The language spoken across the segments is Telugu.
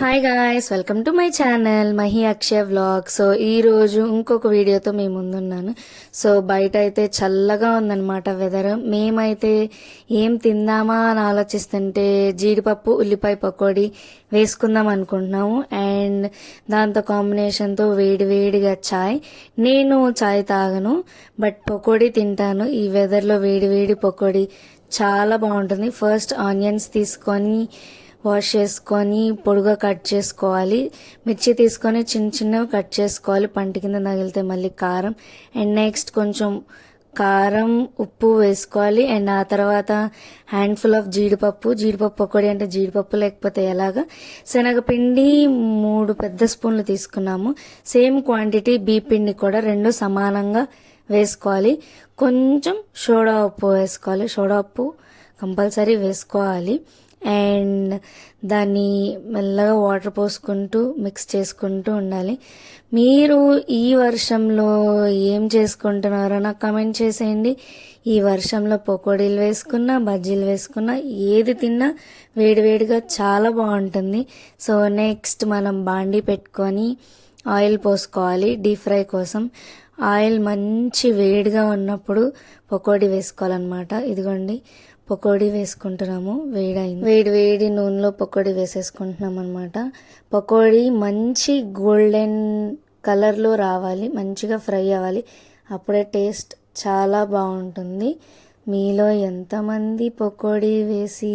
Hi guys, welcome to my channel Mahi Akshaya vlog. So ఈ రోజు ఇంకొక వీడియోతో మీ ముందున్నాను. సో బయట అయితే చల్లగా ఉందన్నమాట వెదర్. మేమైతే ఏం తిందామా అని ఆలోచిస్తుంటే జీడిపప్పు ఉల్లిపాయ పకోడీ వేసుకుందాం అనుకుంటున్నాము. అండ్ దాంతో కాంబినేషన్తో వేడి వేడిగా చాయ్. నేను చాయ్ తాగను, బట్ పకోడీ తింటాను. ఈ వెదర్లో వేడి వేడి పకోడీ చాలా బాగుంటుంది. ఫస్ట్ ఆనియన్స్ తీసుకొని వాష్ చేసుకొని పొడుగా కట్ చేసుకోవాలి. మిర్చి తీసుకొని చిన్న చిన్నవి కట్ చేసుకోవాలి, పంట కింద తగిలితే మళ్ళీ కారం. అండ్ నెక్స్ట్ కొంచెం కారం ఉప్పు వేసుకోవాలి. అండ్ ఆ తర్వాత హ్యాండ్ఫుల్ ఆఫ్ జీడిపప్పు పకోడీ అంటే జీడిపప్పు లేకపోతే ఎలాగా, శనగపిండి 3 పెద్ద స్పూన్లు తీసుకున్నాము. సేమ్ క్వాంటిటీ బియ్య పిండి కూడా 2 సమానంగా వేసుకోవాలి. కొంచెం సోడా ఉప్పు వేసుకోవాలి, సోడా ఉప్పు కంపల్సరీ వేసుకోవాలి. అండ్ దాన్ని మెల్లగా వాటర్ పోసుకుంటూ మిక్స్ చేసుకుంటూ ఉండాలి. మీరు ఈ వర్షంలో ఏం చేసుకుంటున్నారో నాకు కామెంట్ చేసేయండి. ఈ వర్షంలో పకోడీలు వేసుకున్నా, బజ్జీలు వేసుకున్నా, ఏది తిన్నా వేడివేడిగా చాలా బాగుంటుంది. సో నెక్స్ట్ మనం బాండీ పెట్టుకొని ఆయిల్ పోసుకోవాలి డీప్ ఫ్రై కోసం. ఆయిల్ మంచి వేడిగా ఉన్నప్పుడు పకోడీ వేసుకోవాలన్నమాట. ఇదిగోండి పకోడీ వేసుకుంటున్నాము. వేడి వేడి నూనెలో పకోడీ వేసేసుకుంటున్నాం అనమాట. పకోడీ మంచి గోల్డెన్ కలర్లో రావాలి, మంచిగా ఫ్రై అవ్వాలి, అప్పుడే టేస్ట్ చాలా బాగుంటుంది. మీలో ఎంతమంది పకోడీ వేసి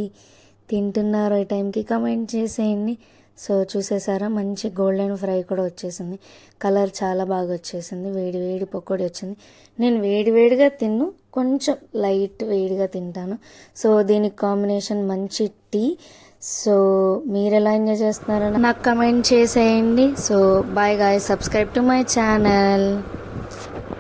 తింటున్నారో ఈ టైంకి కమెంట్ చేసేయండి. సో చూసేసారా, మంచి గోల్డెన్ ఫ్రై కూడా వచ్చేసింది, కలర్ చాలా బాగా వచ్చేసింది, వేడి వేడి పకోడీ వచ్చింది. నేను వేడివేడిగా తిన్ను, కొంచెం లైట్ వేడిగా తింటాను. సో దీనికి కాంబినేషన్ మంచి టీ. సో మీరు ఎలా ఎంజాయ్ చేస్తున్నారో నాకు కమెంట్ చేసేయండి. So bye guys, subscribe to my channel.